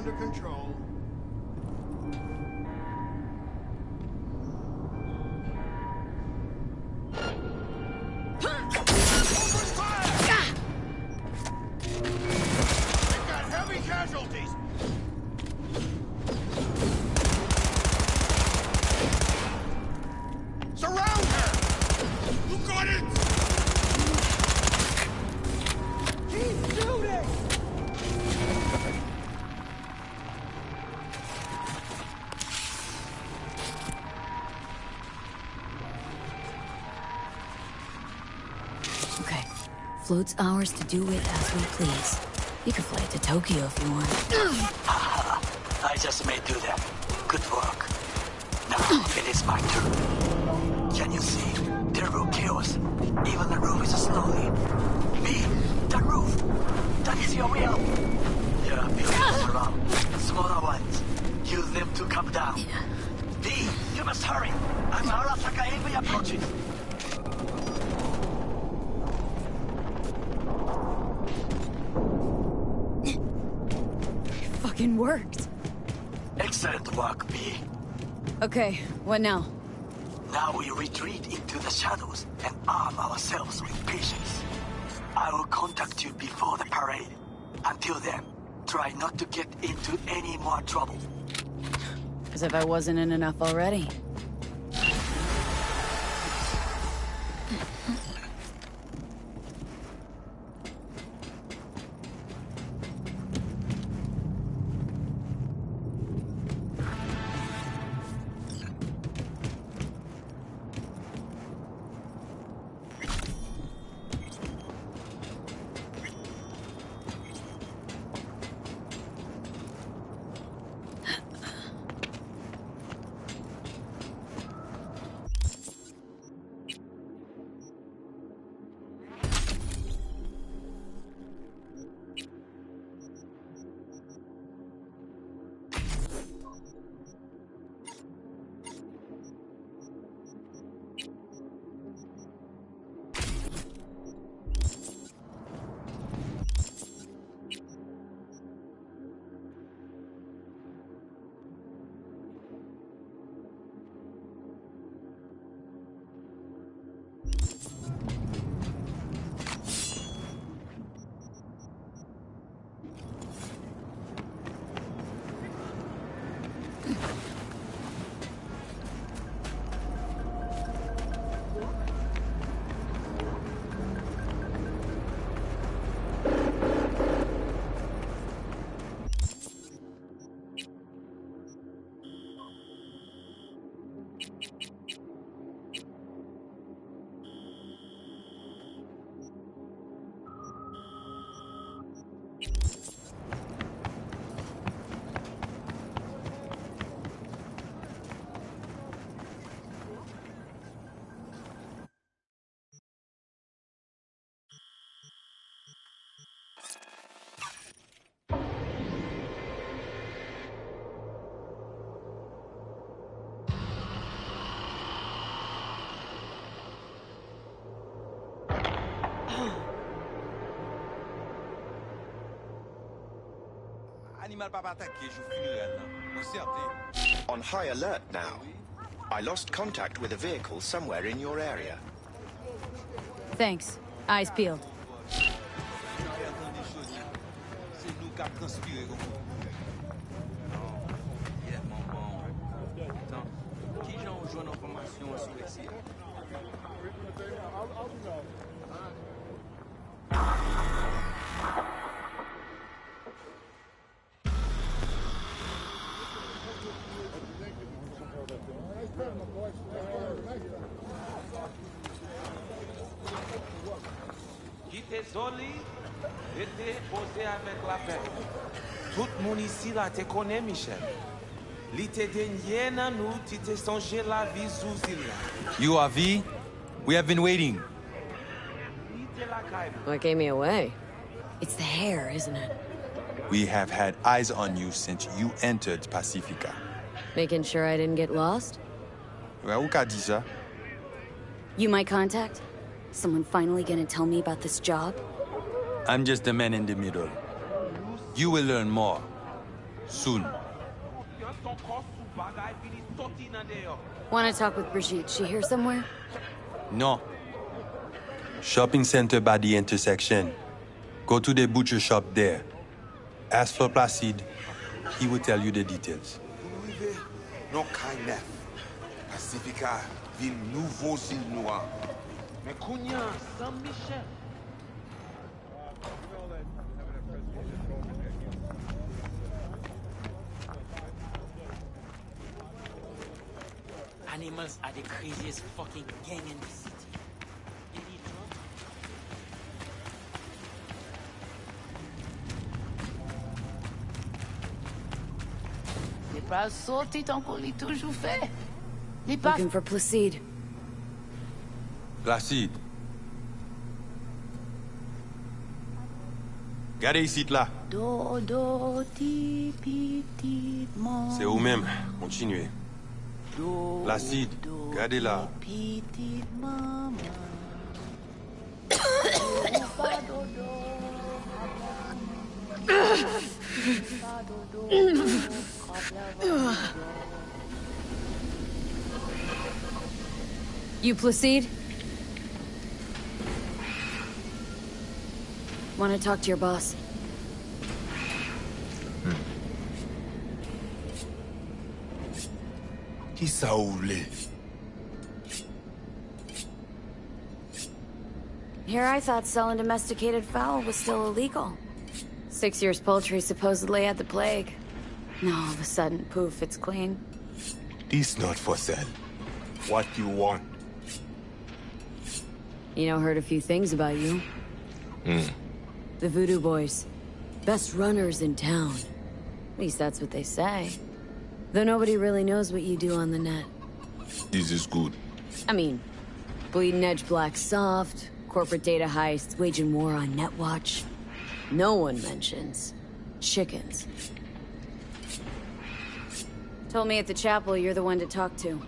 S17: under control. We've got heavy casualties. Surround her! You got it! Keep shooting!
S3: Okay. Float's ours to do with as we please. You can fly it to Tokyo if you want.
S2: I just may do that. Good work. Now it is my turn. Can you see? Terrible chaos. Even the roof is slowly. B, the roof. That is your will. There are buildings around. Smaller ones. Use them to come down. B, you must hurry. As Arasaka heavy approaches.
S3: Fucking worked.
S2: Excellent work, B.
S3: Okay, what now?
S2: Now we retreat into the shadows and arm ourselves with patience. I will contact you before the parade. Until then, try not to get into any more trouble.
S3: As if I wasn't in enough already.
S18: On high alert now. I lost contact with a vehicle somewhere in your area.
S3: Thanks. Eyes peeled.
S19: Zoli, était posé avec la paix. Tout le monde ici là te connaît, Michel. Li te denye nan nou, ti te sonje la vie sous île.
S13: You are V? We have been waiting.
S20: What gave me away? It's the hair, isn't it?
S13: We have had eyes on you since you entered Pacifica.
S20: Making sure I didn't get lost?
S13: Who qu'a dit ça?
S3: You my contact? Someone finally gonna tell me about this job?
S13: I'm just the man in the middle. You will learn more. Soon.
S3: Want to talk with Brigitte? She here somewhere?
S14: No. Shopping center by the intersection. Go to the butcher shop there. Ask for Placide. He will tell you the details.
S19: Non Kainef. Pacifica, ville Nouveau-Île Noire. Mais Kounia, Saint-Michel.
S21: Animals are the craziest fucking gang in the city. They need drugs.
S22: Les pas sauté tant qu'on l'a toujours fait. Les pas...
S3: Looking for Placide.
S14: Placide. Gardez ici, là.
S22: Dodo, ti, petit, mon...
S14: C'est vous-même. Continuez. Placide, gardez là.
S22: Petite maman.
S3: You Placide? Want to talk to your boss?
S19: Qui ça ouvre?
S3: Here I thought selling domesticated fowl was still illegal. 6 years poultry supposedly had the plague. Now all of a sudden, poof, it's clean.
S19: This not for sale. What you want?
S3: You know, heard a few things about you. The Voodoo Boys. Best runners in town. At least that's what they say. Though nobody really knows what you do on the net.
S19: This is good.
S3: I mean, bleeding edge black soft, corporate data heists, waging war on Netwatch. No one mentions chickens. Told me at the chapel you're the one to talk to.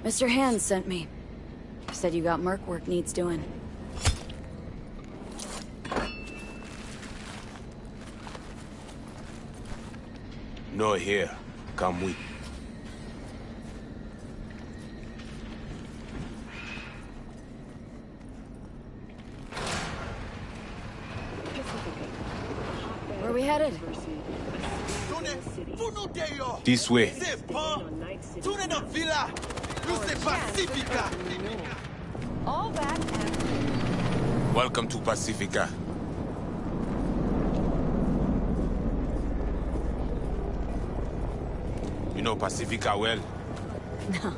S3: Mr. Hand sent me. Said you got merc work needs doing.
S19: No here. Come with.
S3: Where are we headed?
S19: This way.
S22: All that
S19: Welcome to Pacifica. You know Pacifica well?
S3: No.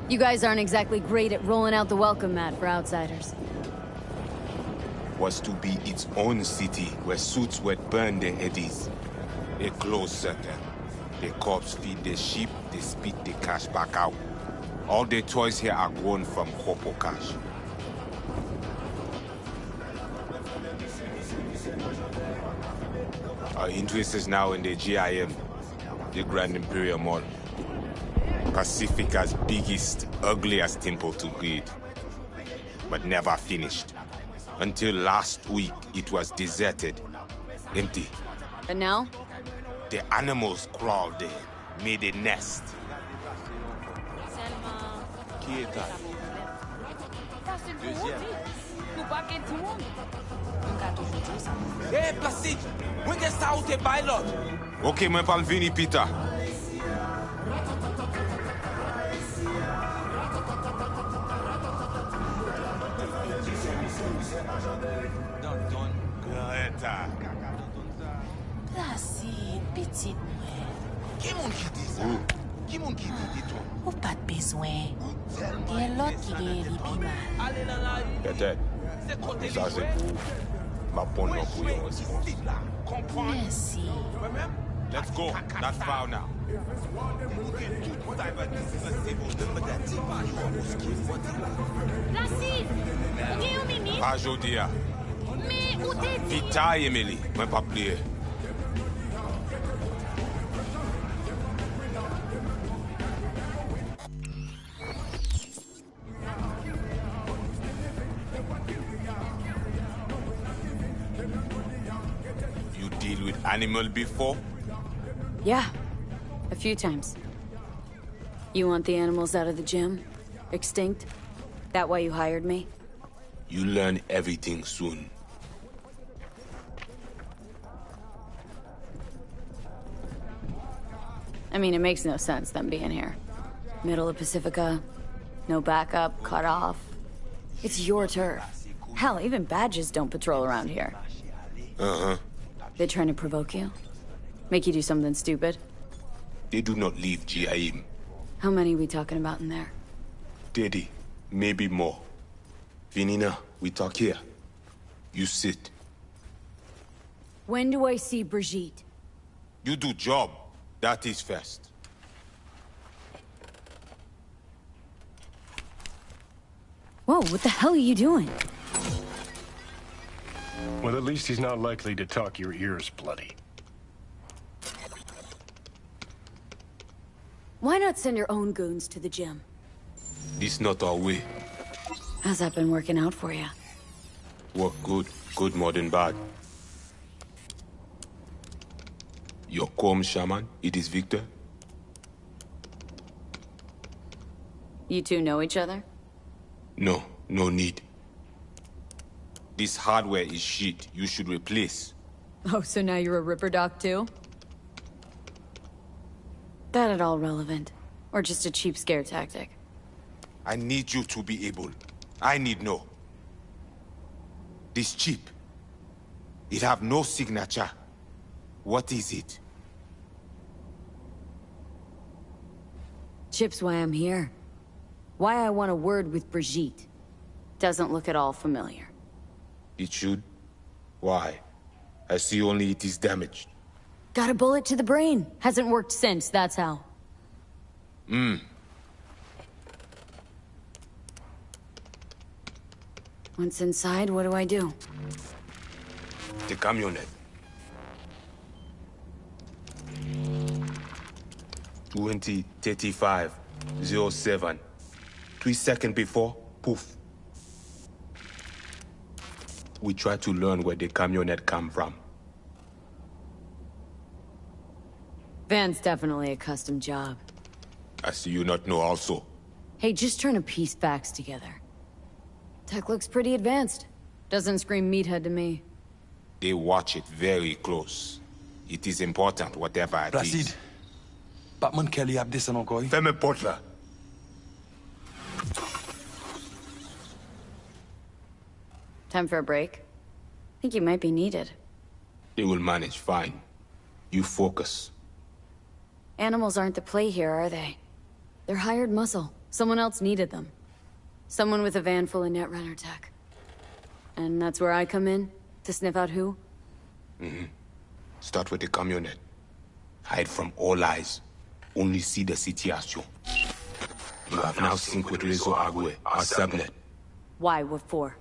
S3: You guys aren't exactly great at rolling out the welcome mat for outsiders.
S19: Was to be its own city where suits would burn their headies. A closed circle. The corpse feed their sheep, they spit the cash back out. All the toys here are grown from Hopo cash. Our interest is now in the GIM, the Grand Imperial Mall. Pacifica's biggest, ugliest temple to greed. But never finished. Until last week, it was deserted. Empty.
S3: And now?
S19: The animals crawled there, made a nest. Qui est là?
S22: Hey, Placide! When get ça ou t'es pilot?
S19: Ok, moi pas le vini, Peter.
S22: Placide, petite mouette.
S19: Qui moun qui dit ça? Qui moun qui dit toi?
S22: Ou pas de besoin. Il y a l'autre qui gagne les piments.
S19: Peut-être. Ça c'est pour ma bonne non pour yon réponse.
S22: Merci.
S19: Let's go. Not far now.
S22: Placide! Ou gagne une minute?
S19: Pas aujourd'hui.
S22: Mais où t'es?
S19: Vita, Emily. Moi pas plié.
S1: with animal before?
S3: Yeah, a few times. You want the animals out of the gym? Extinct? That why you hired me?
S1: You learn everything soon.
S3: I mean, it makes no sense, them being here. Middle of Pacifica, no backup, cut off. It's your turf. Hell, even badges don't patrol around here.
S1: Uh-huh.
S3: They trying to provoke you? Make you do something stupid?
S1: They do not leave GIM.
S3: How many we talking about in there?
S1: 30, maybe more. Vinina, we talk here. You sit.
S3: When do I see Brigitte?
S1: You do job. That is first.
S3: Whoa, what the hell are you doing?
S7: Well, at least he's not likely to talk your ears bloody.
S3: Why not send your own goons to the gym?
S1: This not our way.
S3: How's that been working out for you?
S1: Work good. Good more than bad. Your calm shaman, it is Victor?
S3: You two know each other?
S1: No, no need. This hardware is shit. You should replace.
S3: Oh, so now you're a Ripper Doc too? That at all relevant? Or just a cheap scare tactic?
S1: I need you to be able. I need know. This chip. It have no signature. What is it?
S3: Chip's why I'm here. Why I want a word with Brigitte. Doesn't look at all familiar.
S1: It should. Why? I see only it is damaged.
S3: Got a bullet to the brain. Hasn't worked since, that's how. Once inside, what do I do?
S1: The camionette. 20:35:07. 3 seconds before, poof. We try to learn where the camionette come from.
S3: Van's definitely a custom job.
S1: I see you not know also.
S3: Hey, just trying to piece facts together. Tech looks pretty advanced. Doesn't scream meathead to me.
S1: They watch it very close. It is important, whatever it is.
S14: Placide. Batman Kelly have this encore.
S1: Fais-moi porte là.
S3: Time for a break? Think you might be needed.
S1: They will manage fine. You focus.
S3: Animals aren't the play here, are they? They're hired muscle. Someone else needed them. Someone with a van full of Netrunner tech. And that's where I come in? To sniff out who?
S1: Start with the camionette. Hide from all eyes. Only see the situation. You have now synced with Rezo Agwe, our subnet.
S3: Why? What for?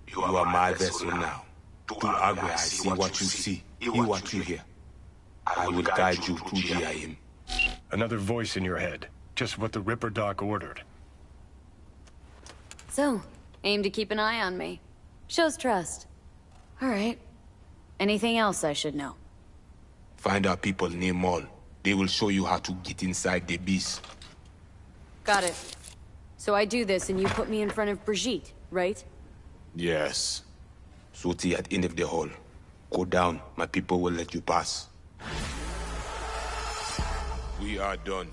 S1: You are my vessel now. To Agwe, I see what you see. Hear what you hear. I will guide you through GIM.
S7: Another voice in your head. Just what the Ripper Doc ordered.
S3: So, aim to keep an eye on me. Shows trust. All right. Anything else I should know?
S1: Find our people near Mall. They will show you how to get inside the beast.
S3: Got it. So I do this and you put me in front of Brigitte, right?
S1: Yes. Soti at end of the hall. Go down. My people will let you pass. We are done.